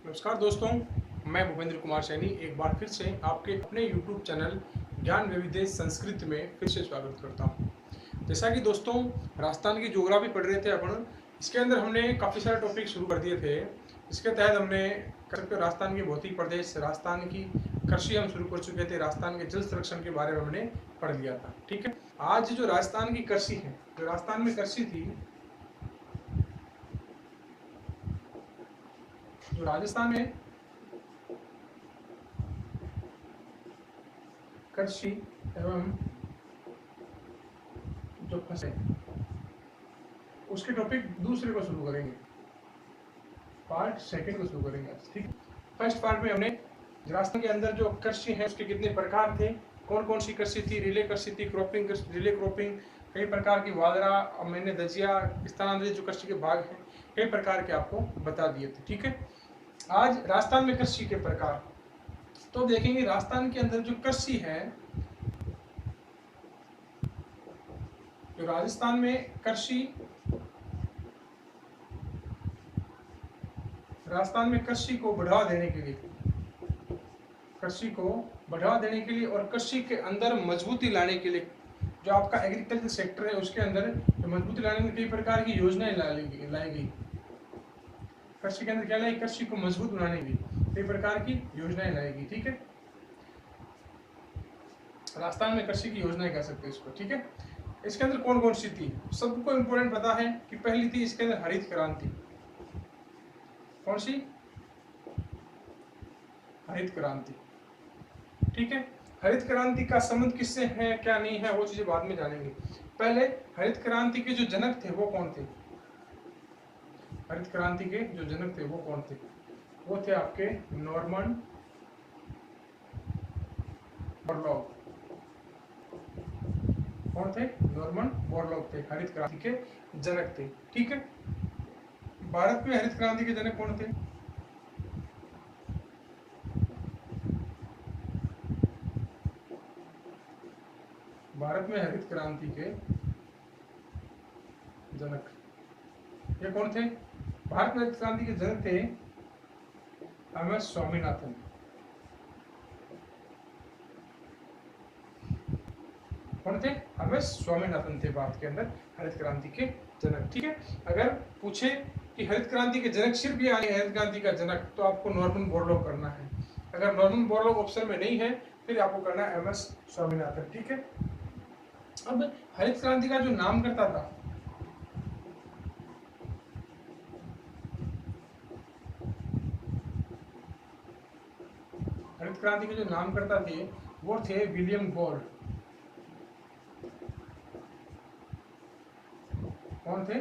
नमस्कार दोस्तों, मैं भूपेंद्र कुमार सैनी एक बार फिर से आपके अपने YouTube चैनल ज्ञान वैविध्य संस्कृत में फिर से स्वागत करता हूँ। जैसा कि दोस्तों राजस्थान की ज्योग्राफी पढ़ रहे थे अपन, इसके अंदर हमने काफ़ी सारे टॉपिक शुरू कर दिए थे। इसके तहत हमने राजस्थान के भौतिक प्रदेश, राजस्थान की कृषि हम शुरू कर चुके थे, राजस्थान के जल संरक्षण के बारे में हमने पढ़ लिया था। ठीक है, आज जो राजस्थान की कृषि है, जो राजस्थान में कृषि थी, जो राजस्थान में कृषि एवं जो फंसे उसके टॉपिक दूसरे को शुरू करेंगे, पार्ट सेकंड को शुरू करेंगे आज। ठीक, फर्स्ट पार्ट में हमने राजस्थान के अंदर जो कृषि है उसके कितने प्रकार थे, कौन कौन सी कृषि थी, रिले कृषि थी, क्रॉपिंग, रिले क्रॉपिंग, कई प्रकार की वादरा, मैंने दजिया, स्थानांतरित जो कृषि के भाग हैं, कई प्रकार के आपको बता दिए थे। ठीक है, आज राजस्थान में कृषि के प्रकार तो देखेंगे। राजस्थान के अंदर जो कृषि है, जो राजस्थान में कृषि, राजस्थान में कृषि को बढ़ावा देने के लिए, कृषि को बढ़ावा देने के लिए और कृषि के अंदर मजबूती लाने के लिए, जो आपका एग्रीकल्चर सेक्टर है उसके अंदर मजबूती लाने के लिए कई प्रकार की योजनाएं लाई गई। कृषि के अंदर क्या लाई? कृषि को मजबूत बनाने के लिए कई प्रकार की योजनाएं लाई गई। ठीक है, राजस्थान में कृषि की योजनाएं कह सकते हैं इसको। ठीक है, इसके अंदर कौन कौन सी थी? सबको इंपॉर्टेंट पता है कि पहली थी इसके अंदर हरित क्रांति। कौन सी? हरित क्रांति। ठीक है, हरित क्रांति का संबंध किससे है, क्या नहीं है, वो चीजें बाद में जानेंगे। पहले हरित क्रांति के जो जनक थे वो कौन थे? हरित क्रांति के जो जनक थे वो कौन थे? वो थे आपके नॉर्मन बोरलॉग। कौन थे? नॉर्मन बोरलॉग थे, हरित क्रांति के जनक थे। ठीक है, भारत में हरित क्रांति के जनक कौन थे? भारत में हरित क्रांति के जनक ये कौन थे? भारत में हरित क्रांति के जनक थे एम एस स्वामीनाथन। कौन थे? एम एस स्वामीनाथन थे भारत के अंदर हरित क्रांति के जनक। ठीक है, अगर पूछे कि हरित क्रांति के जनक सिर्फ ये आए हरित क्रांति का जनक, तो आपको नॉर्मन बोरलॉग करना है। अगर नॉर्मन बोरलॉग ऑप्शन में नहीं है फिर आपको करना है एम एस स्वामीनाथन। ठीक है, अब हरित क्रांति का जो नाम करता था, हरित क्रांति के जो नाम करता थे वो थे विलियम गॉर्ड। कौन थे?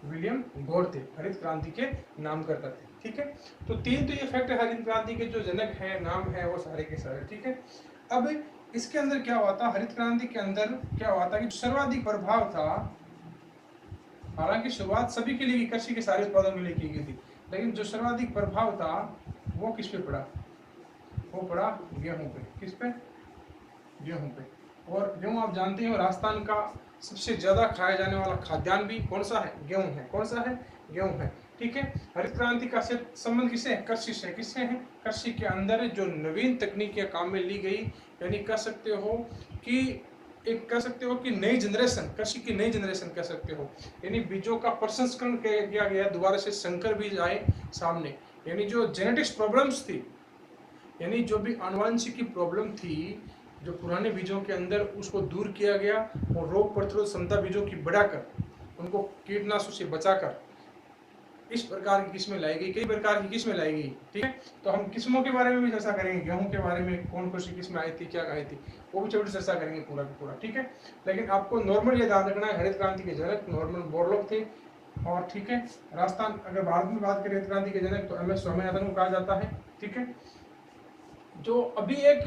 विलियम गॉर्ड थे, हरित क्रांति के नाम करता थे। ठीक है, तो तीन तो ये फैक्ट है हरित क्रांति के जो जनक हैं, नाम है वो सारे के सारे। ठीक है, अब इसके अंदर क्या हुआ था? हरित क्रांति के अंदर क्या हुआ था कि सर्वाधिक प्रभाव था, हालांकि शुरुआत सभी के लिए कृषि के सारे उत्पादन के लिए की गई थी, लेकिन जो सर्वाधिक प्रभाव था वो किस पे पड़ा? वो पड़ा गेहूं पे। किस पे? गेहूं पे। और गेहूं आप जानते हो राजस्थान का सबसे ज्यादा खाया जाने वाला खाद्यान्न भी कौन सा है? गेहूं है। कौन सा है? गेहूं है। ठीक है, हरित क्रांति का संबंध किससे है? कृषि से। किससे है? कृषि के अंदर जो नवीन तकनीकियां काम में ली गई, यानी कह सकते हो कि एक कह सकते हो कि नई जनरेशन, कृषि की नई जनरेशन कह सकते हो, यानी बीजों का प्रसंस्करण किया गया, दोबारा से संकर बीज आए सामने, यानी जो जेनेटिक्स प्रॉब्लम्स थी, यानी जो भी आनुवंशिक की प्रॉब्लम थी जो पुराने बीजों के अंदर, उसको दूर किया गया और रोग प्रतिरोध क्षमता बीजों की बढ़ाकर उनको कीटनाशकों से बचाकर इस प्रकार की किस्में लाई गई, कई प्रकार की किस्में लाई गई। ठीक है, तो हम किस्मों के बारे में भी चर्चा करेंगे, गेहूं के बारे में कौन कौन सी किस्में आई थी, क्या आई थी, वो भी छोटी चर्चा करेंगे पूरा का पूरा। ठीक है, लेकिन आपको नॉर्मल ये ध्यान रखना है, हरित क्रांति के जनक नॉर्मन बोरलॉग थे। और ठीक है, राजस्थान अगर भारत में बात करें हरित क्रांति के जनक तो एम एस स्वामीनाथन को कहा जाता है। ठीक है, जो अभी एक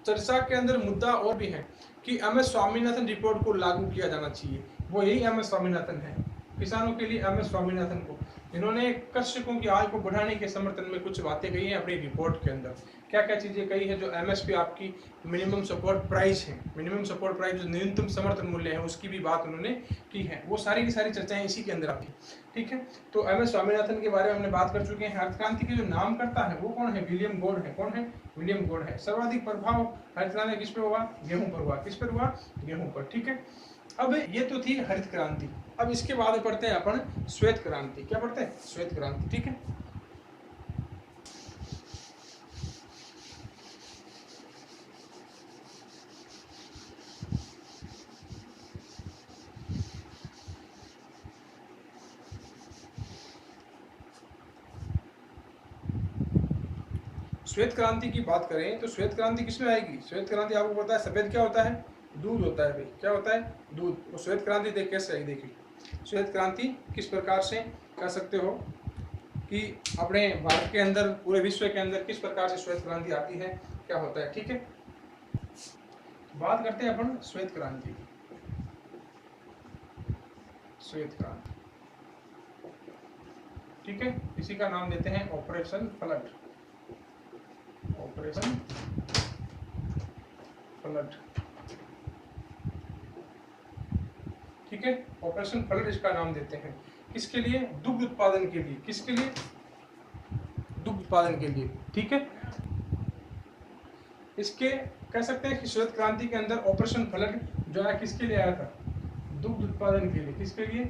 चर्चा के अंदर मुद्दा और भी है कि एम एस स्वामीनाथन रिपोर्ट को लागू किया जाना चाहिए, वो यही एम एस स्वामीनाथन है। किसानों के लिए MS स्वामीनाथन को, इन्होंने कृषकों की आय को बढ़ाने के समर्थन में कुछ बातें कही हैं अपनी रिपोर्ट के अंदर। क्या क्या चीजें कही है? जो MSP आपकी मिनिमम सपोर्ट प्राइस है, मिनिमम सपोर्ट प्राइस जो न्यूनतम समर्थन मूल्य है, उसकी भी बात उन्होंने की है। वो सारी की सारी चर्चाएं इसी के अंदर आती है, ठीक है। तो MS स्वामीनाथन के बारे में हमने बात कर चुके हैं। हरित क्रांति के जो नाम करता है वो कौन है? विलियम गॉड है। कौन है? विलियम गॉड है। सर्वाधिक प्रभाव हरित क्रांति किस पे हुआ? गेहूं पर हुआ। किस पर हुआ? गेहूं पर, ठीक है। अब ये तो थी हरित क्रांति। अब इसके बाद पढ़ते हैं अपन श्वेत क्रांति। क्या पढ़ते हैं? श्वेत क्रांति, ठीक है। श्वेत क्रांति की बात करें तो श्वेत क्रांति किसमें आएगी? श्वेत क्रांति आपको पता है सफेद क्या होता है? दूध होता है भाई। क्या होता है? दूध। तो श्वेत क्रांति देख कैसे आई? देखिए श्वेत क्रांति किस प्रकार से कह सकते हो कि अपने भारत के अंदर, पूरे विश्व के अंदर किस प्रकार से श्वेत क्रांति आती है, क्या होता है, ठीक है। बात करते हैं अपन श्वेत क्रांति की। श्वेत क्रांति, ठीक है। इसी का नाम देते हैं ऑपरेशन फ्लड। ऑपरेशन फ्लड, ठीक है। ऑपरेशन फ्लड इसका नाम देते हैं। किसके लिए? दुग्ध उत्पादन के लिए। किसके लिए? दुग्ध उत्पादन के लिए, ठीक है। इसके कह सकते हैं कि श्वेत क्रांति के अंदर ऑपरेशन फ्लड जो है किसके लिए आया था? दुग्ध उत्पादन के लिए। किसके लिए?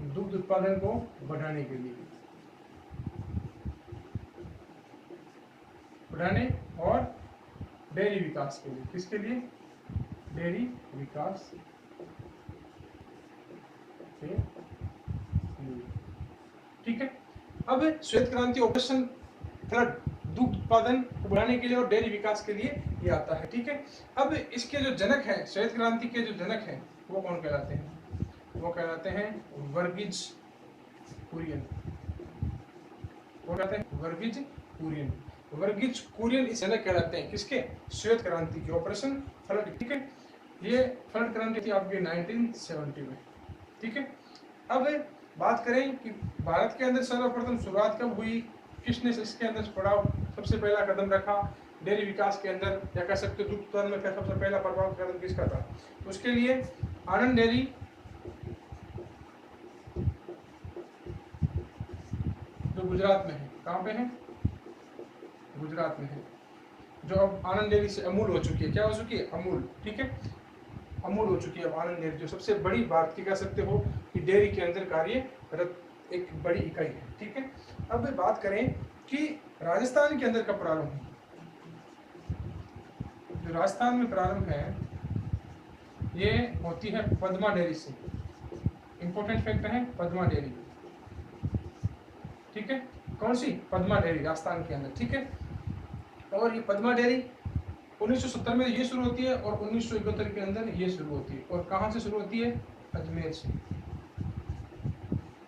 दुग्ध उत्पादन को बढ़ाने के लिए, बढ़ाने और डेयरी विकास के लिए। किसके लिए? डेयरी विकास के लिए, ठीक है। अब श्वेत क्रांति ऑपरेशन फ्लड दुग्ध उत्पादन को बढ़ाने के लिए और डेयरी विकास के लिए ये आता है, ठीक है। अब इसके जो जनक हैं, श्वेत क्रांति के जो जनक हैं, वो कौन कहलाते हैं? वो कहलाते हैं वर्गीज कुरियन। वो कहते हैं वर्गीज कुरियन। वर्गीज कुरियन इस जनक कहलाते हैं। किसके? श्वेत क्रांति के, ऑपरेशन फ्लड, ठीक है। ये फ्लड क्रांति थी आपकी 1970 में, ठीक है। अब बात करें कि भारत के अंदर सर्वप्रथम शुरुआत कब हुई, किसने इसके अंदर पड़ाव सबसे पहला कदम रखा डेयरी विकास के अंदर, या कह सकते दुग्ध उत्पादन में सबसे पहला प्रभाव कदम किसका था? उसके लिए आनंद डेयरी, जो गुजरात में है। कहाँ पे है? गुजरात में है। जो अब आनंद डेयरी से अमूल हो चुकी है। क्या हो चुकी है? अमूल, ठीक है। अमूल हो चुकी है अब आनंद डेयरी, जो सबसे बड़ी भारत की कह सकते हो कि डेयरी के अंदर कार्यरत एक बड़ी इकाई है, ठीक है। अब बात करें कि राजस्थान के अंदर कब प्रारंभ हुई? जो राजस्थान में प्रारंभ है ये होती है पद्मा डेयरी से। इंपॉर्टेंट फैक्ट है पद्मा डेयरी, ठीक है। कौन सी? पद्मा डेयरी, राजस्थान के अंदर, ठीक है। और ये पद्मा डेयरी 1970 में ये शुरू होती है और 1971 के अंदर ये शुरू होती है। और कहाँ से शुरू होती है? अजमेर से।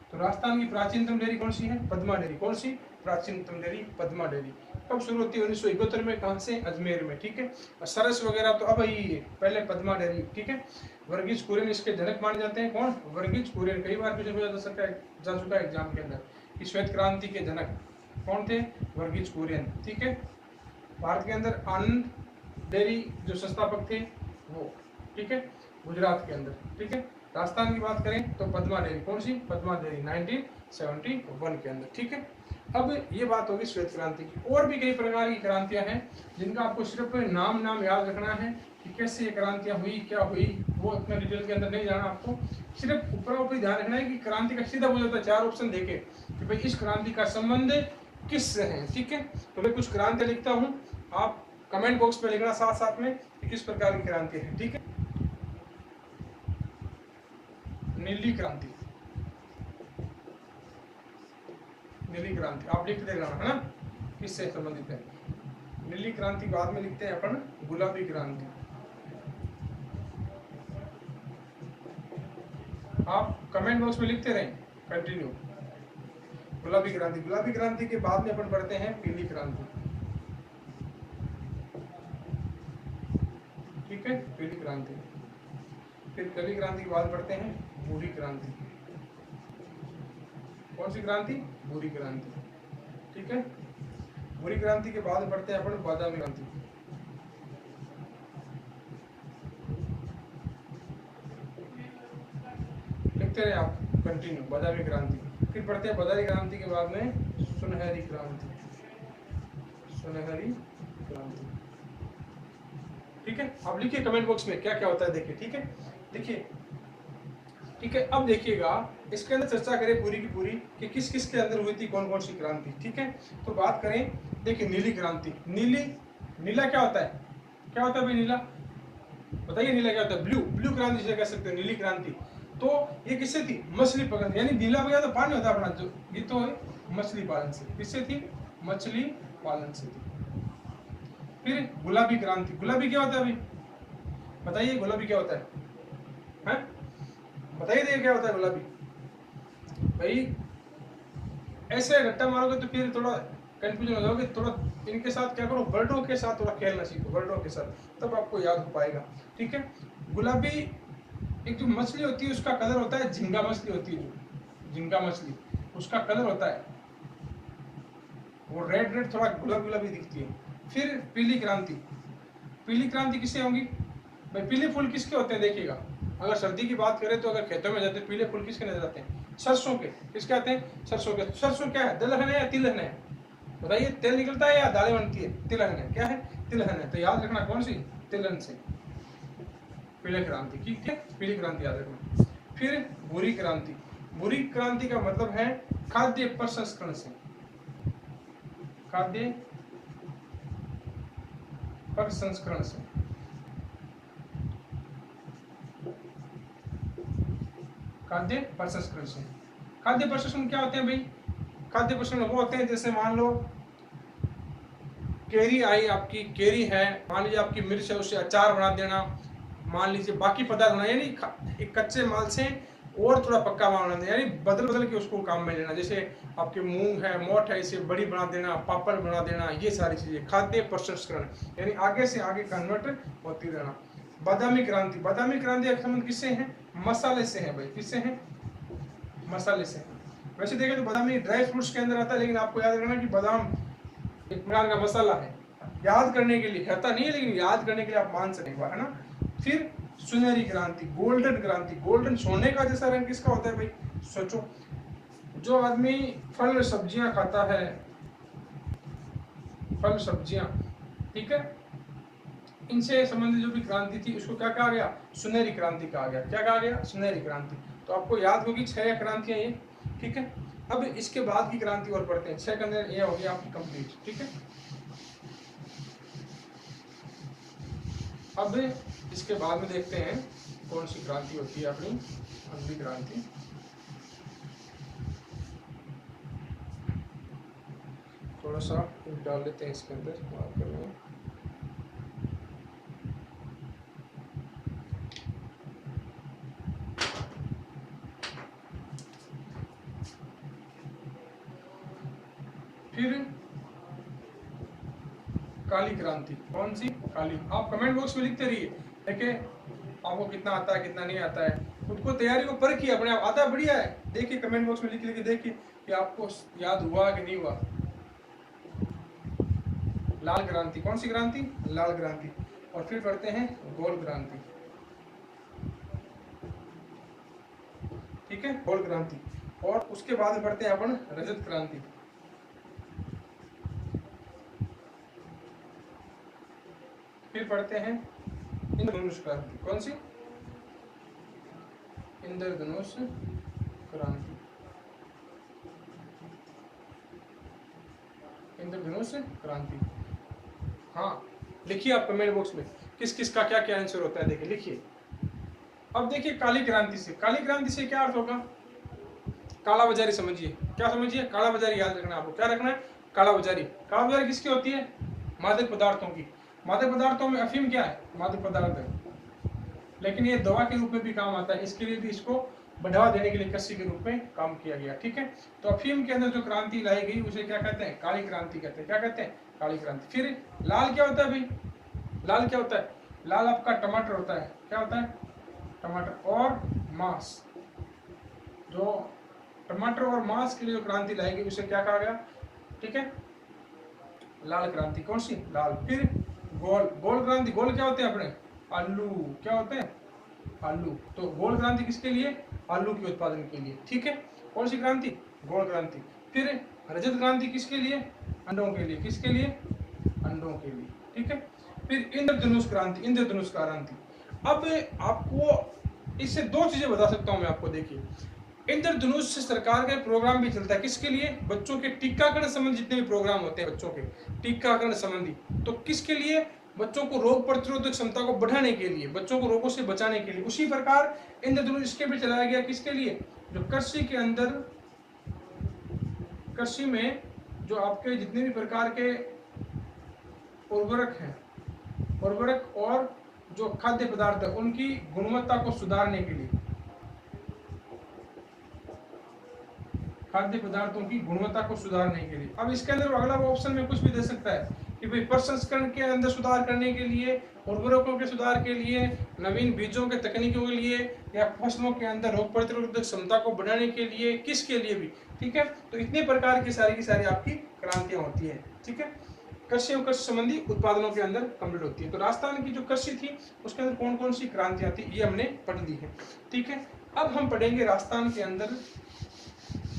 तो राजस्थान की प्राचीनतम डेयरी कौन सी है? पद्मा डेयरी। कौन सी? प्राचीनतम डेयरी पद्मा डेयरी। कब शुरू होती है? 1971 में। कहाँ से? अजमेर में, ठीक है। और सरस वगैरह तो अब ही है, पहले पद्मा डेयरी, ठीक है। वर्गीज कुरियन इसके जनक माने जाते हैं। कौन? वर्गीज कुरियन। कई बार क्वेश्चन जा चुका है एग्जाम के अंदर कि श्वेत क्रांति के जनक कौन थे? वर्गीज कुरियन, ठीक है। भारत के अंदर आनंद डेयरी जो संस्थापक थे वो, ठीक है, गुजरात के अंदर, ठीक है। राजस्थान की बात करें तो पद्मा डेयरी। कौन सी? पद्मा डेयरी 1971 के अंदर, ठीक है। अब ये बात होगी श्वेत क्रांति की। और भी कई प्रकार की क्रांतियां हैं जिनका आपको सिर्फ नाम याद रखना है कि कैसे ये क्रांतियां हुई, क्या हुई, वो इतना डिटेल के अंदर नहीं जाना आपको। सिर्फ ऊपर ध्यान रखना है कि क्रांति का सीधा बोल जाता है, 4 ऑप्शन देके कि भाई इस क्रांति का संबंध किससे है, ठीक है। तो मैं कुछ क्रांति लिखता हूँ, आप कमेंट बॉक्स में लिखना साथ साथ में कि किस प्रकार की क्रांति है, ठीक है। नीली क्रांति, नीली क्रांति आप लिख देना है ना, किससे संबंधित है। नीली क्रांति बाद में लिखते हैं अपन गुलाबी क्रांति। आप कमेंट बॉक्स में लिखते रहें, कंटिन्यू। गुलाबी क्रांति, गुलाबी क्रांति के बाद में अपन पढ़ते हैं पीली क्रांति, ठीक है। पीली क्रांति, फिर काली क्रांति के बाद पढ़ते हैं भूरी क्रांति। कौन सी क्रांति? भूरी क्रांति। ठीक है, भूरी क्रांति के बाद पढ़ते हैं अपन बादामी क्रांति। लिखते रहे आप कंटिन्यू, बादामी क्रांति। फिर पढ़ते हैं बादामी क्रांति के बाद में सुनहरी क्रांति। सुनहरी क्रांति। ठीक है, आप लिखिए कमेंट बॉक्स में क्या क्या होता है, देखिए। ठीक है, देखिए। ठीक है, अब देखिएगा इसके अंदर चर्चा करें पूरी की पूरी कि किस किस के अंदर हुई थी, कौन कौन सी क्रांति। ठीक है, तो बात करें, देखिए नीली क्रांति। नीला क्या होता है? क्या होता है भाई नीला? बताइए नीला क्या होता है? ब्लू क्रांति जिसे कह सकते हैं, नीली क्रांति। तो ये किससे थी? मछली पकड़, यानी नीला वगैरह तो पानी होता है अपना, जो ये तो है मछली पालन से। किससे थी? मछली पालन से थी। फिर गुलाबी क्रांति। गुलाबी क्या होता है भाई? बताइए गुलाबी क्या होता है? बताइए क्या होता है गुलाबी? भाई ऐसे रट्टा मारोगे तो फिर थोड़ा कंफ्यूजन हो जाओगे। थोड़ा इनके साथ क्या करो, वर्डों के साथ थोड़ा खेलना सीखो, वर्डों के साथ, तब आपको याद हो पाएगा। ठीक है, गुलाबी एक जो मछली होती है उसका कलर होता है, झींगा मछली होती है, जो झींगा मछली उसका कलर होता है वो रेड थोड़ा गुलाबी दिखती है। फिर पीली क्रांति। पीली क्रांति किससे होगी भाई? पीले फूल किसके होते हैं? देखिएगा, अगर सर्दी की बात करें तो अगर खेतों में जाते पीले फूल किसके नजर आते हैं? सरसों के। किसके आते हैं? सरसों के। सरसों क्या है? दलहन है या तिलहन है? बताइए, तेल निकलता है या दालें बनती है? तिलहन है। क्या है? तिलहन है। तो याद रखना कौन सी? तिलहन से पीले क्रांति। ठीक है, पीली क्रांति याद रखना। फिर भूरी क्रांति। भूरी क्रांति का मतलब है खाद्य प्रसंस्करण से। खाद्य प्रसंस्करण से। खाद्य प्रसंस्करण से। खाद्य प्रसंस्करण क्या होते हैं भाई? खाद्य प्रसंस्करण वो होते हैं जैसे मान लो केरी आई, आपकी केरी है, मान लीजिए आपकी मिर्च है, उससे अचार बना देना, मान लीजिए बाकी पदार्थ बना, यानी एक कच्चे माल से और थोड़ा पक्का माल बना देना, यानी बदल बदल के उसको काम में लेना। जैसे आपके मूंग है, मोठ है, इसे बड़ी बना देना, पापड़ बना देना, ये सारी चीजें खाद्य प्रसंस्करण, यानी आगे से आगे कन्वर्ट होती रहना। बादामी क्रांति। बादामी क्रांति का संबंध किससे है? मसाले से है भाई। किससे है? मसाले से। वैसे देखें तो बादामी ड्राई फ्रूट्स के अंदर आता है, लेकिन आपको याद रखना कि बादाम एक प्रकार का मसाला है। याद करने के लिए कहता नहीं है, लेकिन याद करने के लिए आप मान सकते है ना। फिर सुनहरी क्रांति, गोल्डन क्रांति। गोल्डन सोने का जैसा रंग किसका होता है भाई? सोचो, जो आदमी फल सब्जियां खाता है, फल सब्जियां, ठीक है, इनसे संबंधित जो भी क्रांति थी उसको क्या कहा गया? सुनहरी क्रांति कहा गया। क्या कहा गया? सुनहरी क्रांति। तो आपको याद होगी 6 क्रांतियां ये। ठीक है, अब इसके बाद की क्रांति और पढ़ते हैं। 6 के अंदर ये हो गया आपकी कंप्लीट। ठीक है, अब इसके बाद में देखते हैं कौन सी क्रांति होती है अपनी अगली क्रांति। थोड़ा सा डाल लेते हैं इसके अंदर, माफ करना। फिर काली क्रांति। कौन सी? काली। आप कमेंट बॉक्स में लिखते रहिए, देखिए आपको कितना आता है कितना नहीं आता है, खुद को तैयारी को परखिए अपने आप। आता है बढ़िया है, देखिए कमेंट बॉक्स में लिख लिख देखिए कि आपको याद हुआ कि नहीं हुआ। लाल क्रांति। कौन सी क्रांति? लाल क्रांति। और फिर पढ़ते हैं गोल क्रांति। ठीक है, गोल क्रांति। और उसके बाद पढ़ते हैं अपन रजत क्रांति। फिर पढ़ते हैं इंद्रधनुष क्रांति। कौन सी? इंद्रधनुष क्रांति। इंद्रधनुष क्रांति। हाँ, लिखिए आप कमेंट बॉक्स में किस किस का क्या क्या आंसर होता है, देखिए लिखिए। अब देखिए काली क्रांति से। काली क्रांति से क्या अर्थ होगा? काला बाजारी समझिए। क्या समझिए? काला बाजारी याद रखना आपको। क्या रखना है? काला बाजारी। काला बाजारी किसकी होती है? मादक पदार्थों की। मादक पदार्थों में अफीम क्या है? मादक पदार्थ है, लेकिन ये दवा के रूप में भी काम आता है। इसके लिए भी इसको बढ़ावा देने के लिए कस्सी के रूप में काम किया गया। ठीक है, तो अफीम के अंदर जो क्रांति लाई गई उसे क्या कहते हैं? काली क्रांति कहते हैं। क्या कहते हैं? काली क्रांति। फिर लाल क्या होता है भाई? लाल क्या होता है? लाल आपका टमाटर होता है। क्या होता है? टमाटर और मांस, जो टमाटर और मांस के लिए जो क्रांति लाएगी उसे क्या कहा गया, ठीक है, लाल क्रांति। कौन सी, लाल। फिर गोल, गोल क्रांति, गोल क्या होते हैं अपने, आलू, क्या होते हैं, आलू। तो गोल क्रांति किसके लिए, आलू के उत्पादन के लिए, ठीक है। कौन सी क्रांति, गोल क्रांति। फिर रजत क्रांति किसके लिए, अंडों के लिए, किसके लिए, अंडों के लिए, ठीक है। फिर इंद्रधनुष क्रांति, इंद्रधनुष क्रांति। अब आपको इससे दो चीजें बता सकता हूं मैं आपको, देखिए इंद्रधनुष से सरकार का प्रोग्राम भी चलता है, किसके लिए, बच्चों के टीकाकरण संबंधी जितने भी प्रोग्राम होते हैं बच्चों के टीकाकरण संबंधी, तो किसके लिए, बच्चों को रोग प्रतिरोधक क्षमता को बढ़ाने के लिए, बच्चों को रोगों से बचाने के लिए। उसी प्रकार इंद्रधनुष इसके भी चलाया गया, किसके लिए, जो कृषि के अंदर, कृषि में जो आपके जितने भी प्रकार के उर्वरक हैं, उर्वरक और जो खाद्य पदार्थ है उनकी गुणवत्ता को सुधारने के लिए, खाद्य पदार्थों की गुणवत्ता को सुधारने के लिए। अब इसके अंदर अगला ऑप्शन में कुछ भी दे सकता है कि भाई प्रसंस्करण के अंदर सुधार करने के लिए, उर्वरकों के सुधार के लिए, नवीन बीजों के तकनीकों के लिए, या फसलों के अंदर रोग प्रतिरोधक क्षमता को बढ़ाने के लिए, किसके लिए भी, ठीक है। तो इतने प्रकार की सारी आपकी क्रांतियां होती है, ठीक है, कृषि और कृषि संबंधी उत्पादनों के अंदर कम्प्लीट होती है। तो राजस्थान की जो कृषि थी उसके अंदर कौन कौन सी क्रांतियां थी ये हमने पढ़ ली है, ठीक है। अब हम पढ़ेंगे राजस्थान के अंदर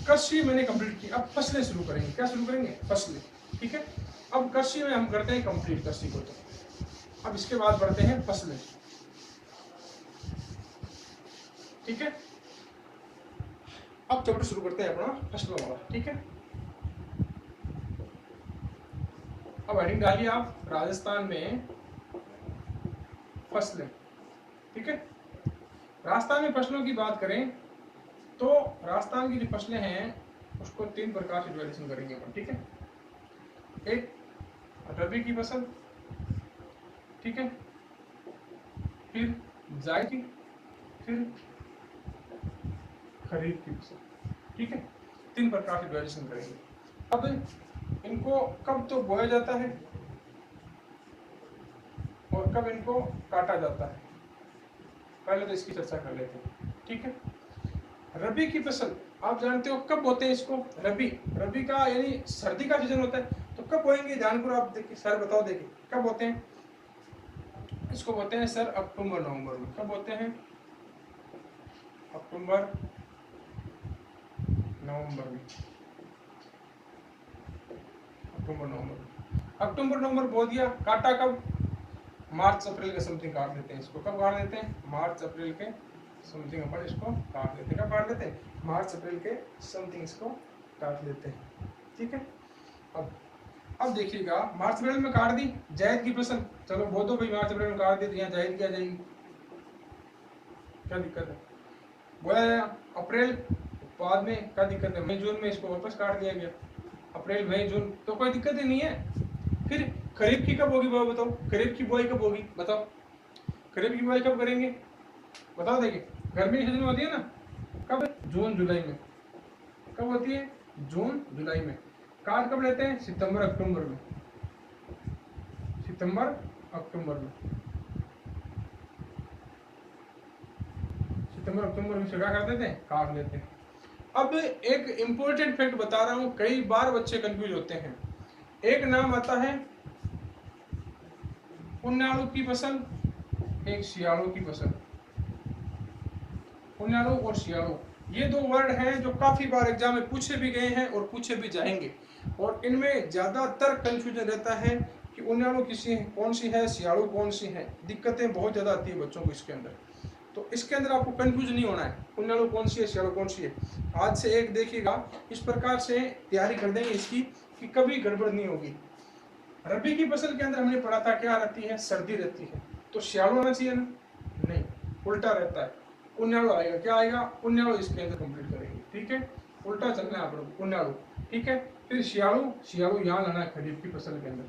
कृषि मैंने कंप्लीट की, अब फसलें शुरू करेंगे। क्या शुरू करेंगे, फसलें, ठीक है। अब कृषि में हम करते हैं कंप्लीट कृषि को, तो अब इसके बाद बढ़ते हैं फसलें, ठीक है। अब चैप्टर शुरू करते हैं अपना फसलों वाला, ठीक है। अब हेडिंग डालिए आप, राजस्थान में फसलें, ठीक है। राजस्थान में फसलों की बात करें तो राजस्थान की जो फसलें हैं उसको तीन प्रकार से डिवाइडेशन करेंगे अपन, ठीक है। एक रबी की फसल, ठीक है, फिर जायद की, फिर खरीफ की फसल, ठीक है। तीन प्रकार से डिवाइडेशन करेंगे। अब इनको कब तो बोया जाता है और कब इनको काटा जाता है, पहले तो इसकी चर्चा कर लेते हैं, ठीक है। रबी की फसल आप जानते हो कब बोते हैं इसको, रबी का यानी सर्दी का सीजन होता है, तो कब बोएंगे जानकर आप देखिए, सर बताओ, देखिए कब बोते हैं इसको, बोते हैं सर अक्टूबर नवंबर में। कब बोते हैं, अक्टूबर नवंबर में, अक्टूबर नवंबर बो दिया, काटा कब, मार्च अप्रैल के समथिंग काट देते हैं इसको। कब काट देते हैं, मार्च अप्रैल के समथिंग अपन इसको काट लेते हैं। कब काट लेते हैं, मार्च अप्रैल के समथिंग इसको काट लेते हैं, ठीक है। अब देखिएगा, मार्च अप्रैल में काट दी जायद की फसल, चलो बो दो भाई, मार्च अप्रैल में काट दी तो यहाँ जायद क्या जाएगी, क्या दिक्कत है, बोया जाएगा। अप्रैल बाद में क्या दिक्कत है, मई जून में इसको वापस काट दिया गया, अप्रैल मई जून, तो कोई दिक्कत ही नहीं है। फिर खरीफ की कब होगी बताओ, खरीफ की बुआई कब होगी बताओ, खरीफ की बुआई कब करेंगे बताओ। देखिए गर्मी की सीजन होती है ना, कब, जून जुलाई में। कब होती है, जून जुलाई में। काट कब लेते हैं, सितंबर अक्टूबर में, सितंबर अक्टूबर में, सितंबर अक्टूबर में क्या कर देते हैं, काट लेते हैं। अब एक इंपॉर्टेंट फैक्ट बता रहा हूं, कई बार बच्चे कंफ्यूज होते हैं। एक नाम आता है उन्नाळू की फसल, एक सियाड़ू की फसल। उन्नाळू और सियाड़ू ये दो वर्ड हैं जो काफी बार एग्जाम में पूछे भी गए हैं और पूछे भी जाएंगे, और इनमें ज्यादातर कंफ्यूजन रहता है कि उन्नाळू किसी कौन सी है, सियाड़ू कौन सी है। दिक्कतें बहुत ज्यादा आती है बच्चों को इसके अंदर, तो इसके अंदर आपको कंफ्यूज नहीं होना है, उन्नाळू कौन सी है, सियाड़ू कौन सी है। आज से एक देखिएगा, इस प्रकार से तैयारी कर देंगे इसकी कि कभी गड़बड़ नहीं होगी। रबी की फसल के अंदर हमने पढ़ा था क्या रहती है, सर्दी रहती है, तो सियाड़ू आना चाहिए ना, नहीं, उल्टा रहता है, उन्नाळू आएगा। क्या आएगा, उन्नाळू इसके अंदर कंप्लीट करेंगे, ठीक है, उल्टा चलना है आप लोग, उन्नाळू, ठीक है। फिर सियाड़ू, सियाड़ू यहाँ लाना है खरीफ की फसल के अंदर,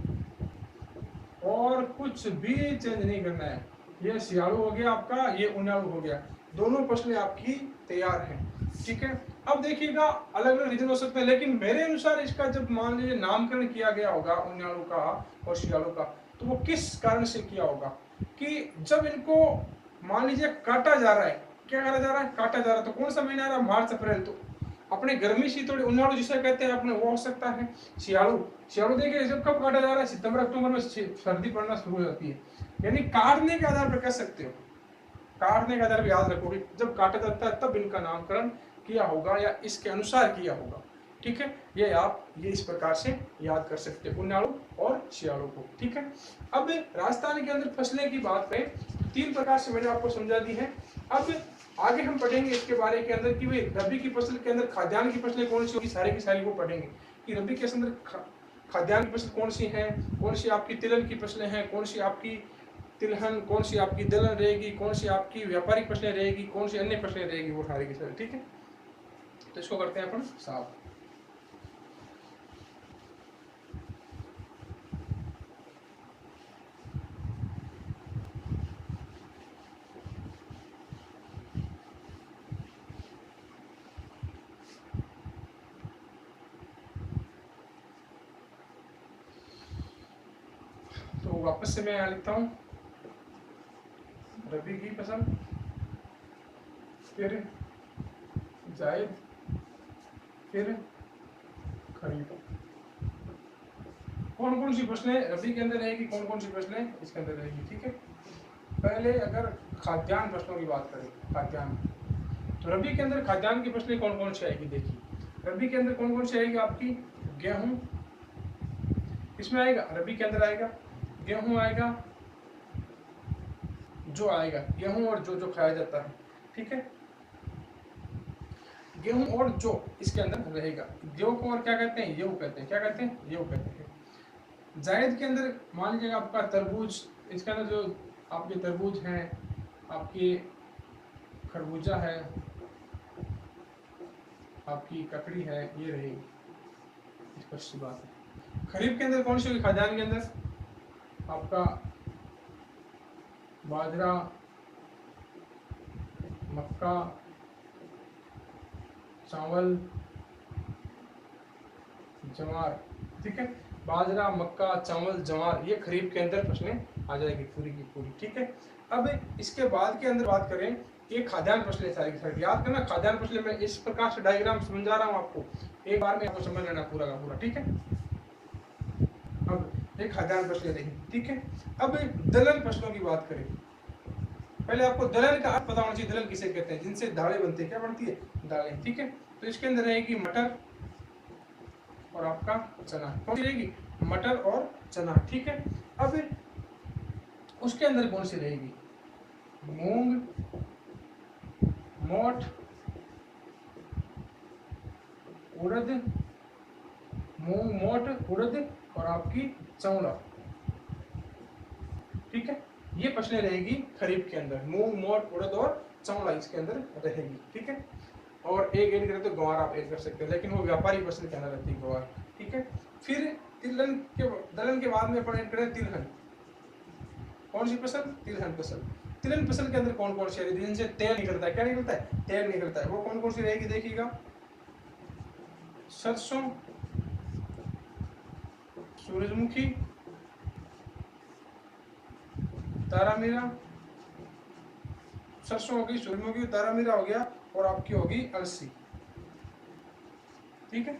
और कुछ भी चेंज नहीं करना है। ये सियाड़ू हो गया आपका, ये उन्नाळू हो गया, दोनों फसलें आपकी तैयार हैं, ठीक है। अब देखिएगा अलग अलग रीजन हो सकते हैं, लेकिन मेरे अनुसार इसका जब मान लीजिए नामकरण किया गया होगा उन्नाळू का और सियाड़ू का, तो वो किस कारण से किया होगा कि जब इनको मान लीजिए काटा जा रहा है, क्या करा जा रहा है, काटा जा रहा है, तो कौन सा महीना आ रहा है, मार्च अप्रैल। तो अपने गर्मी शीतोड़ी उन्हाड़ू जिसे कहते हैं अपने, वो हो सकता है सियाड़ू। सियाड़ू देखिए जब कब काटा जा रहा है, सितंबर अक्टूबर में सर्दी पड़ना शुरू हो जाती है। यानी काटने के आधार पर कह सकते हो, काटने का आधार पर याद रखोगे, जब काटा जाता है तब इनका नामकरण किया होगा या इसके अनुसार किया होगा। ठीक है, ये आप ये इस प्रकार से याद कर सकते हैं उन्हाड़ू और सियाड़ू को। ठीक है, अब राजस्थान के अंदर फसलें की बात करें, 3 प्रकार से मैंने आपको समझा दी है। अब आगे हम पढ़ेंगे इसके बारे के अंदर कि भाई रबी की फसल के अंदर खाद्यान्न की फसलें कौन सी होगी, सारी की सारी को पढ़ेंगे कि रबी के अंदर खाद्यान्न की फसल कौन सी है, कौन सी आपकी तिलहन की फसलें हैं, कौन सी आपकी तिलहन, कौन सी आपकी दलहन रहेगी, कौन सी आपकी व्यापारिक फसलें रहेगी, कौन सी अन्य फसलें रहेगी, वो सारी की सारी। ठीक है, तो इसको करते हैं अपन साफ। तो वापस से मैं यहाँ लिखता हूँ रबी की फसल, फिर जायद, फिर खरीफ। कौन कौन सी फसलें रबी के अंदर रहेगी, कौन कौन सी फसलें इसके अंदर रहेगी। ठीक है, पहले अगर खाद्यान्न फसलों की बात करें, खाद्यान्न, तो रबी के अंदर खाद्यान्न की फसलें कौन कौन सी आएगी। देखिए रबी के अंदर कौन कौन सी आएगी, आपकी गेहूं इसमें आएगा, रबी के अंदर आएगा गेहूं आएगा, जो आएगा गेहूं और जो खाया जाता है। ठीक है, गेहूं और जो इसके अंदर रहेगा। गेहूं को और क्या कहते हैं, गेहूं कहते हैं, क्या कहते हैं, गेहूं कहते हैं। जायद के अंदर मान लीजिएगा आपका तरबूज, इसके अंदर जो आपके तरबूज हैं, आपकी खरबूजा है, आपकी ककड़ी है, ये रहेगी, स्पष्ट बात है। खरीफ के अंदर कौन सी होगी, खाद्यान्न के अंदर आपका बाजरा, मक्का, चावल, जवार। ठीक है, बाजरा, मक्का, चावल, जवार, ये खरीफ के अंदर फसलें आ जाएगी पूरी की पूरी। ठीक है, अब इसके बाद के अंदर बात करें, ये खाद्यान्न फसलें सारी की सारी। याद करना खाद्यान्न फसलें, मैं इस प्रकार से डायग्राम समझा रहा हूँ आपको, एक बार में आपको समझ लेना पूरा का पूरा। ठीक है, अब ये खाद्यान्न फसलें रही। ठीक है, अब दलहन फसलों की बात करें, पहले आपको दलहन का अर्थ पता होना चाहिए, दलहन किसे कहते हैं, जिनसे दालें बनती है, क्या बनती है, दालें। ठीक है, तो इसके अंदर रहेगी मटर और आपका चना। कौन सी रहेगी, मटर और चना। ठीक है, अब उसके अंदर कौन सी रहेगी, मूंग, मोठ, उड़द, मूंग, मोठ, उड़द और आपकी चौला। ठीक है, ये फसलें रहेगी खरीफ के अंदर, मूंग, मोठ, उड़द और चौला इसके अंदर रहेगी। ठीक है, और एक ऐड करें तो ग्वार आप ऐड कर सकते हैं, लेकिन वो व्यापारी फसल के अंदर रहती है ग्वार। ठीक है, फिर दलहन के बाद में अपन ऐड करें तिलहन। कौन सी फसल, तिलहन फसल। तिलहन फसल के अंदर कौन कौन सी रहेगी, जिनसे तेल निकलता है, क्या निकलता है, तेल निकलता है, वो कौन कौन सी रहेगी, देखिएगा, सरसों, सूरजमुखी, तारामीरा, सरसों होगी, सूरजमुखी, तारामीरा हो गया, और आपकी होगी अलसी। ठीक है,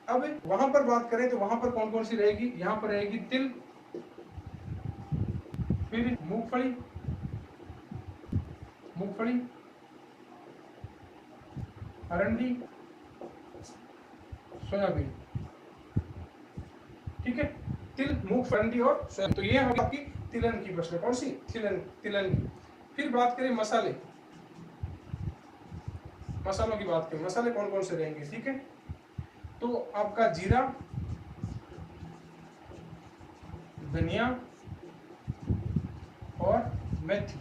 अब वहां पर बात करें तो वहां पर कौन कौन सी रहेगी, यहां पर रहेगी तिल, फिर मूंगफली, मूंगफली, अरंडी, सोयाबीन। ठीक है, तिल, मूंगफली और सोयाबीन, तो ये होगी आपकी तिलहन की फसलें। कौन सी, तिलहन की। फिर बात करें मसाले, मसालों की बात करें, मसाले कौन कौन से रहेंगे। ठीक है, तो आपका जीरा, धनिया और मेथी,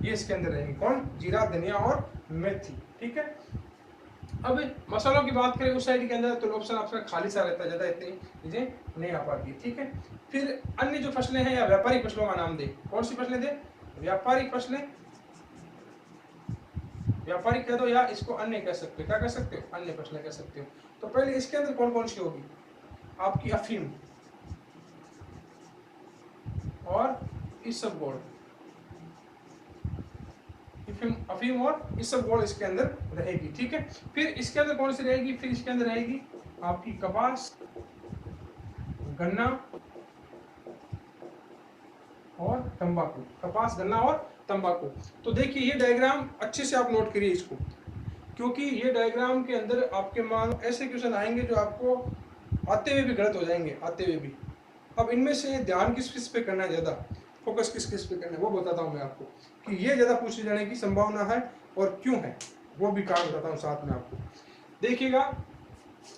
ये इसके अंदर रहेंगे। कौन, जीरा, धनिया और मेथी। ठीक है, अब मसालों की बात करें उस साइड के अंदर तो ऑप्शन आपका खाली सा रहता है, ज्यादा इतनी चीजें नहीं आ पाती। ठीक है, फिर अन्य जो फसलें हैं या व्यापारिक फसलों का नाम दे, कौन सी फसलें दे, व्यापारिक फसलें, व्यापारिक कह दो या इसको अन्य कह सकते हो, क्या कह सकते हो, अन्य फसलें कह सकते हो। तो पहले इसके अंदर कौन कौन सी होगी, आपकी अफीम और इसबगोल, अफीम और इसबगोल इसके अंदर रहेगी, ठीक है। फिर इसके अंदर कौन सी रहेगी, फिर इसके अंदर रहेगी आपकी कपास, गन्ना और तंबाकू, कपास, गन्ना और तंबाकू। तो देखिए ये डायग्राम अच्छे से आप नोट करिए इसको, क्योंकि ये डायग्राम के अंदर आपके मान ऐसे क्वेश्चन आएंगे जो आपको आते हुए भी गलत हो जाएंगे, आते हुए भी। अब इनमें से ध्यान किस किस पे करना है, ज़्यादा फोकस किस किस पे करना है वो बताता हूँ मैं आपको, कि ये ज़्यादा पूछे जाने की संभावना है और क्यों है, वो भी कारण बताता हूँ साथ में आपको। देखिएगा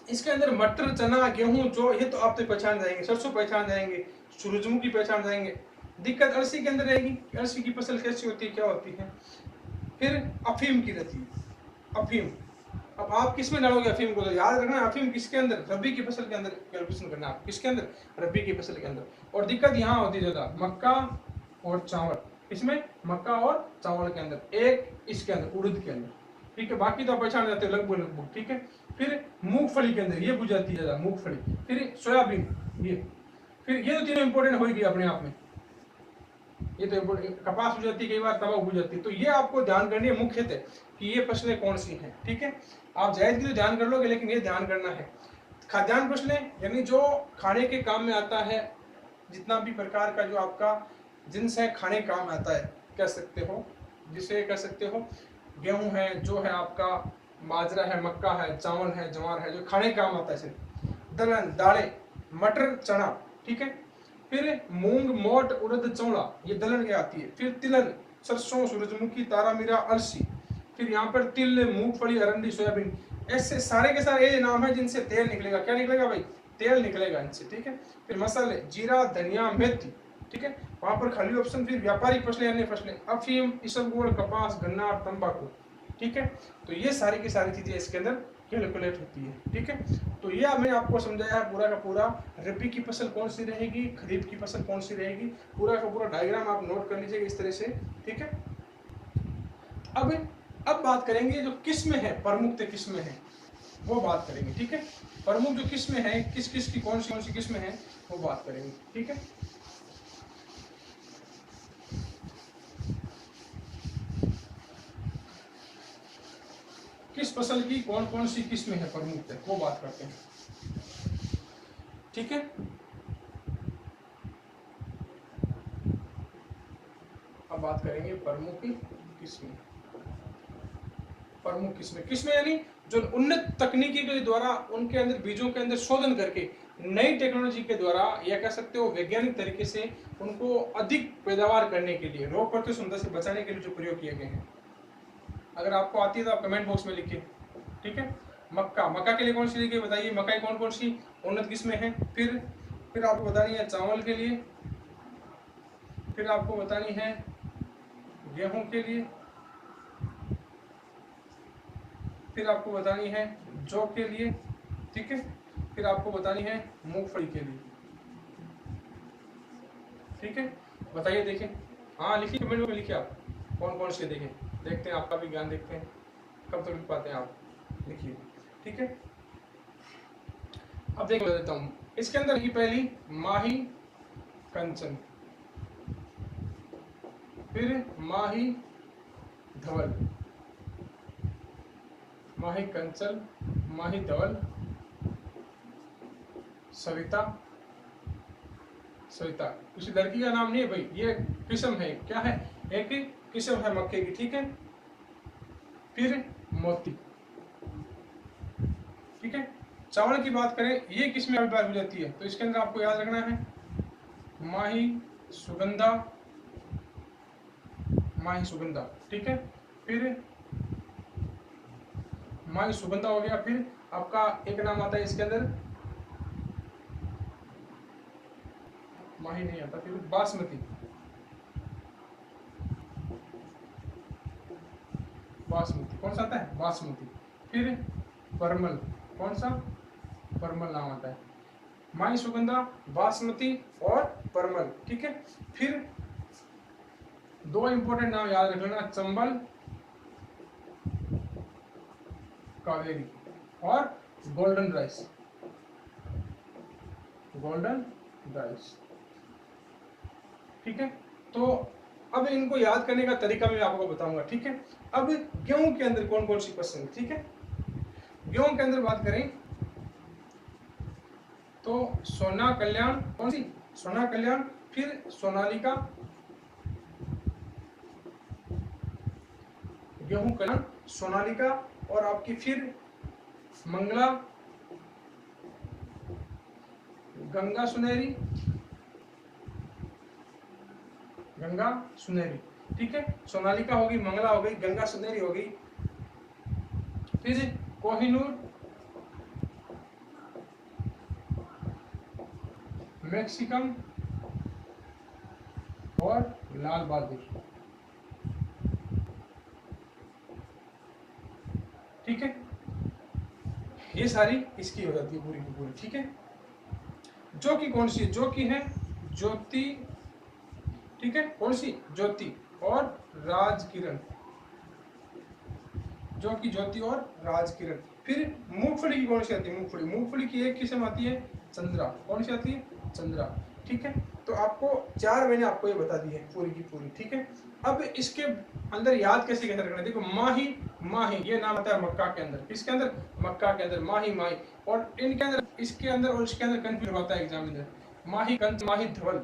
इसके अंदर मटर, चना, गेहूं, जो ये तो आप तो पहचान जाएंगे, सरसों पहचान जाएंगे, सूरजमुखी पहचान जाएंगे। दिक्कत अलसी के अंदर रहेगी, अलसी की फसल कैसी होती है, क्या होती है। फिर अफीम की रहती है, अफीम। अब आप किस में डालोगे अफीम को, तो याद रखना अफीम किसके अंदर, रबी की फसल के अंदर कैलकुलेशन करना है आप, किसके अंदर, रबी की फसल के अंदर। और दिक्कत यहाँ होती है ज्यादा मक्का और चावल, इसमें मक्का और चावल के अंदर, एक इसके अंदर उड़द के अंदर, ठीक है। बाकी तो आप पहचान जाते हो लगभग लगभग, ठीक है। फिर मूंगफली के अंदर ये बुझ जाती है ज्यादा, मूंगफली। फिर सोयाबीन, ये फिर ये तो तीनों इंपॉर्टेंट होगी अपने आप में, ये तो कपास हो जाती है, कई बार तबाह हो जाती है। तो ये आपको ध्यान करनी है मुख्यतः कि ये फसलें कौन सी हैं, ठीक है। आप जायद की तो ध्यान कर लोगे, लेकिन ये ध्यान करना है खाद्यान्न फसलें, यानी जो खाने के काम में आता है, जितना भी प्रकार का जो आपका जिन्स है खाने काम आता है, कह सकते हो, जिसे कह सकते हो गेहूं है, जो है आपका बाजरा है, मक्का है, चावल है, ज्वार है, जो खाने काम आता है सिर्फ। दलहन, दालें, मटर, चना, ठीक है। फिर मूंग, मोट, उड़द, चौड़ा, ये दलहन के आती है। फिर तिलहन, सरसों, सूरजमुखी, तारा मीरा, अलसी। फिर यहाँ पर तिल, मूंगफली, अरंडी, सोयाबीन, ऐसे सारे के सारे ये नाम है जिनसे तेल निकलेगा। क्या निकलेगा भाई, तेल निकलेगा इनसे, ठीक है। फिर मसाले, जीरा, धनिया, मेथी, ठीक है। वहां पर खाली ऑप्शन फिर व्यापारिक फसलें, अन्य फसलें, अफीम, इसबगोल, कपास, गन्ना और तंबाकू, ठीक है। तो ये सारी की सारी चीजें इसके अंदर कैलकुलेट होती है, ठीक है। तो ये मैंने आपको समझाया है पूरा का पूरा, रबी की फसल कौन सी रहेगी, खरीफ की फसल कौन सी रहेगी, पूरा का पूरा डायग्राम आप नोट कर लीजिएगा इस तरह से, ठीक है। अब बात करेंगे जो किस्म है, प्रमुख किस्म है वो बात करेंगे, ठीक है। प्रमुख जो किस्म है, किस किस की कौन सी किस्म है वो बात करेंगे, ठीक है। किस फसल की कौन कौन सी किस्म है प्रमुख है वो बात करते हैं, ठीक है। अब बात करेंगे प्रमुख किस्में। प्रमुख किस्में, किस्में यानी जो उन्नत तकनीकी के द्वारा उनके अंदर बीजों के अंदर शोधन करके नई टेक्नोलॉजी के द्वारा, या कह सकते हो वैज्ञानिक तरीके से उनको अधिक पैदावार करने के लिए, रोग प्रतिरोधक से बचाने के लिए जो प्रयोग किए गए हैं। अगर आपको आती है तो आप कमेंट बॉक्स में लिखिए, ठीक है। मक्का, मक्का के लिए कौन सी लिखिए, बताइए मक्का कौन कौन सी उन्नत किस्में हैं। फिर आपको बतानी है चावल के लिए, फिर आपको बतानी है गेहूं के लिए, फिर आपको बतानी है जौ के लिए, ठीक है। फिर आपको बतानी है मूंगफली के लिए, ठीक है। बताइए, देखें, हाँ लिखिए कमेंट में, लिखिए आप कौन कौन से देखें, देखते हैं आपका भी ज्ञान, देखते हैं कब तक लिख पाते हैं आप, लिखिए, ठीक है। अब देख लेता हूँ इसके अंदर की पहली माही कंचन, फिर माही धवल, माही कंचन, माही धवल, सविता, सविता किसी लड़की का नाम नहीं है भाई, ये किस्म है, क्या है, एक किस्म है मक्के की, ठीक है। फिर मोती, ठीक है। चावल की बात करें, ये किस में अभिप्राय हो जाती है, तो इसके अंदर आपको याद रखना है माही सुगंधा, माही सुगंधा, ठीक है। फिर माही सुगंधा हो गया। फिर आपका एक नाम आता है इसके अंदर, माही नहीं आता, फिर बासमती, बासमती कौन सा आता है, बासमती। फिर परमल, कौन सा, परमल नाम आता है, माही सुगंधा, बासमती और परमल, ठीक है। फिर दो इंपॉर्टेंट नाम याद रख लेना, चंबल, कावेरी और गोल्डन राइस, गोल्डन राइस, ठीक है। तो अब इनको याद करने का तरीका मैं आपको बताऊंगा, ठीक है। अब गेहूं के अंदर कौन कौन सी फसल है, ठीक है। गेहूं के अंदर बात करें तो सोना कल्याण, कौन सी, सोना कल्याण, फिर सोनालिका, गेहूं कल्याण, सोनालिका, और आपकी फिर मंगला, गंगा सुनहरी, गंगा सुनहरी, ठीक है। सोनालिका होगी, मंगला हो गई, गंगा सुनहरी हो गई, फिर कोहिनूर, मैक्सिकम और लाल बहादुर, ठीक है। ये सारी इसकी हो जाती है पूरी की पूरी, ठीक है। जो कि कौन सी है, जो कि है ज्योति, ठीक है, कौन सी, ज्योति और राज किरण, जो कि ज्योति और राज किरण। फिर मूंगफली की कौन सी आती है, मूंगफली, मूंगफली की एक किस्म आती है चंद्रा, कौन सी आती है, चंद्रा, ठीक है। तो आपको 4 मैंने आपको ये बता दी है पूरी की पूरी, ठीक है। अब इसके अंदर याद कैसे कैसे रखना है, देखो माही, माही ये नाम आता है मक्का के अंदर, किसके अंदर, मक्का के अंदर, माही, माही, और इनके अंदर, इसके अंदर और इसके अंदर कंफ्यूज होता है एग्जामिनर, माही कंच, माही धवल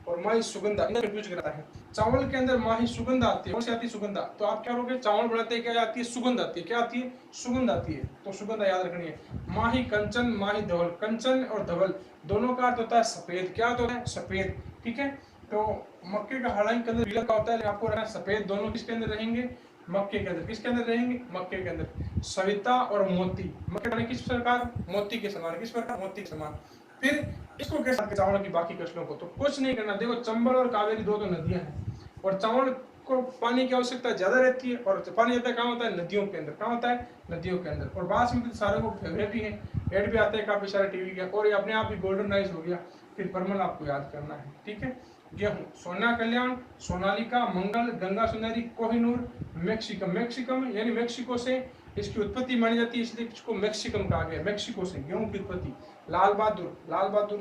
और माही सुगंधा, इन्हें कंफ्यूज करता है। चावल के अंदर माही सुगंध आती है, कौन सी आती है, सुगंधा। तो आप क्या करोगे, चावल बनाते हैं, क्या आती है, सुगंध आती है, क्या आती है, सुगंध आती है, तो सुगंध याद रखनी है। माही कंचन, माही धवल, कंचन और धवल दोनों का अर्थ होता है सफेद, क्या होता है, सफेद, ठीक है। तो मक्के का हालांकि अंदर पीला का होता है, लेकिन आपको रहना सफेद, दोनों किसके अंदर रहेंगे, मक्के के अंदर, किसके अंदर रहेंगे, मक्के के अंदर। सविता और मोती, मक्के किस प्रकार, मोती के समान, किस प्रकार, मोती के समान। फिर इसको कैसे चावल की बाकी फसलों को, तो कुछ नहीं करना, देखो चंबल और कावेरी दो नदियां हैं, और चावल को पानी की आवश्यकता ज्यादा रहती है, और पानी ज्यादा कहाँ होता है, नदियों के अंदर, कहाँ होता है, नदियों के अंदर। और बासमती सारे को फेवरेट भी है, एड भी आते हैं काफी सारे टीवी के, और ये अपने आप ही गोल्डन राइस हो गया। फिर परमल आपको याद करना है, ठीक है। गेहूं, सोना कल्याण, सोनालिका, मंगल, गंगा सुनहरी, कोहिनूर, मैक्सिकम, मैक्सिकम यानी मैक्सिको से इसकी उत्पत्ति मानी जाती है, इसलिए इसको मैक्सिकम कहा गया, मैक्सिको से गेहूं की उत्पत्ति। लाल बहादुर, लाल बहादुर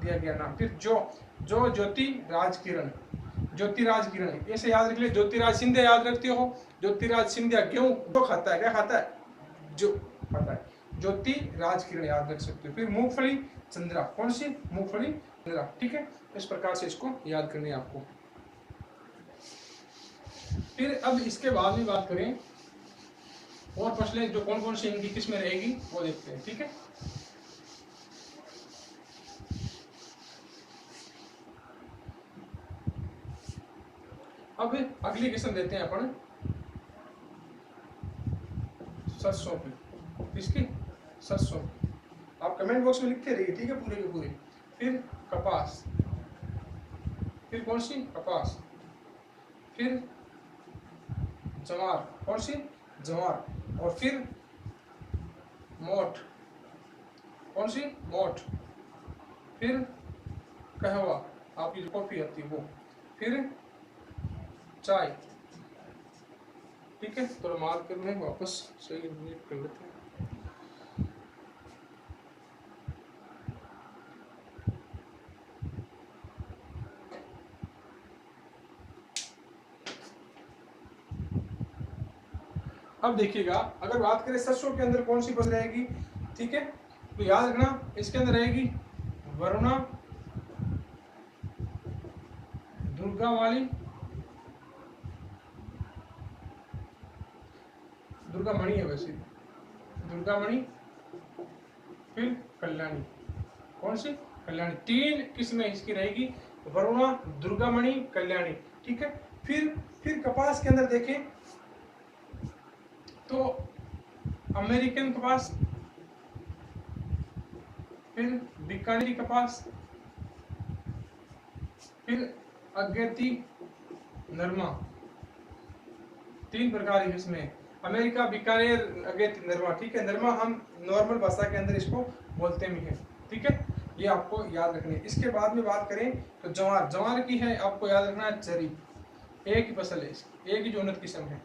दिया गया नाम। फिर जो ज्योति राज किरण, ज्योतिराज किरण, ऐसे याद रख ले, ज्योतिराज सिंधिया याद रखते हो, ज्योतिराज सिंधिया गेहूं जो खाता है, क्या खाता है, जो खाता है, ज्योतिराज किरण याद रख सकते हो। फिर मूंगफली चंद्रा, कौन सी, मूंगफली चंद्रा, ठीक है। इस प्रकार से इसको याद करनी है आपको। फिर अब इसके बाद में बात करें और फसलें जो कौन कौन सी इनकी किस में रहेगी वो देखते हैं, ठीक है। अब अगली किस्म देते हैं अपन सरसों की, किसकी, सरसों। आप कमेंट बॉक्स में लिखते रहिए, ठीक है, पूरे के पूरे। फिर कपास, फिर कौन सी, कपास, फिर जवार, कौन सी, जवार, और फिर मोठ, कौन सी, मोठ, फिर कहवा, आपकी जो कॉफी आती है वो, फिर चाय, ठीक है। तो मार्कर में वापस सही कर लेते हैं। अब देखिएगा, अगर बात करें सरसों के अंदर कौन सी फसल रहेगी, ठीक है, तो याद रखना इसके अंदर रहेगी वरुणा, दुर्गा वाली, दुर्गा मणि है वैसे, दुर्गा मणि, फिर कल्याणी, कौन सी, कल्याणी। 3 किस्में इसकी रहेगी, वरुणा, दुर्गा मणि, कल्याणी, ठीक है। फिर कपास के अंदर देखें तो अमेरिकन कपास, फिर बीकानेरी कपास, फिर अगेती नरमा। 3 प्रकार है इसमें, अमेरिका, बीकानेर, अगेती, नरमा, ठीक है। नरमा हम नॉर्मल भाषा के अंदर इसको बोलते भी हैं, ठीक है। ये आपको याद रखनी है। इसके बाद में बात करें तो जवार, जवार की है आपको याद रखना है चरी, एक ही फसल है, एक ही जो उन्नत किस्म है।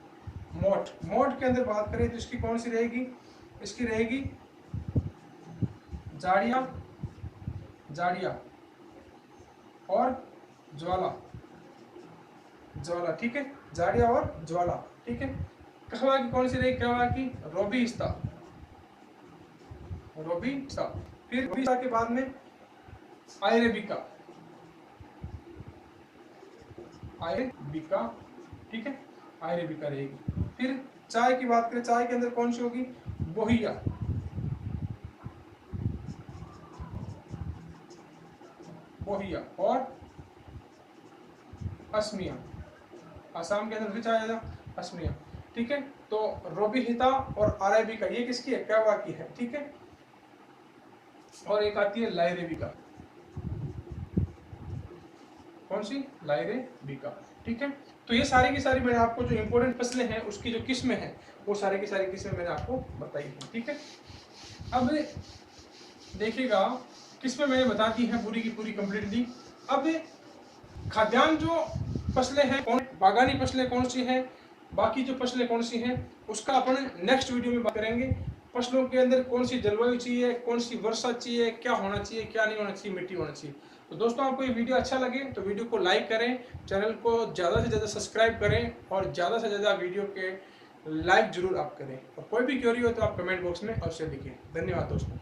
मोठ, मोठ के अंदर बात करें तो इसकी कौन सी रहेगी, इसकी रहेगी जाड़िया, जाड़िया और ज्वाला, ज्वाला, ठीक है, जाड़िया और ज्वाला, ठीक है। कहवा की कौन सी रही, कहवा की रोबिस्ता, रोबिस्ता। फिर रोबिस्ता के बाद में अरेबिका, अरेबिका, ठीक है, अरेबिका रहेगी। फिर चाय की बात करें, चाय के अंदर कौन सी होगी, बोहिया, बोहिया और असमिया, आसाम के अंदर फिर चाय आएगा असमिया, ठीक है। तो रोबिहिता और अरेबिका ये किसकी है, कहवा की है, ठीक है। और एक आती है लाइरेबिका, कौन सी, लाइरेबिका, ठीक है। तो ये सारी की सारी मैंने आपको जो इंपॉर्टेंट फसलें हैं उसकी जो किस्में हैं वो सारी की सारी किस्में मैंने आपको बताई हैं, ठीक है। अब देखिएगा, किस्में मैंने बता दी हैं पूरी की पूरी कंप्लीटली। अब खाद्यान्न जो फसलें हैं, कौन बागानी फसलें कौन सी हैं, बाकी जो फसलें कौन सी हैं, उसका अपन नेक्स्ट वीडियो में बात करेंगे। फसलों के अंदर कौन सी जलवायु चाहिए, कौन सी वर्षा चाहिए, क्या होना चाहिए, क्या नहीं होना चाहिए, मिट्टी होना चाहिए। तो दोस्तों, आपको ये वीडियो अच्छा लगे तो वीडियो को लाइक करें, चैनल को ज़्यादा से ज़्यादा सब्सक्राइब करें और ज़्यादा से ज़्यादा वीडियो के लाइक जरूर आप करें। और कोई भी क्वेरी हो तो आप कमेंट बॉक्स में अवश्य लिखें। धन्यवाद दोस्तों।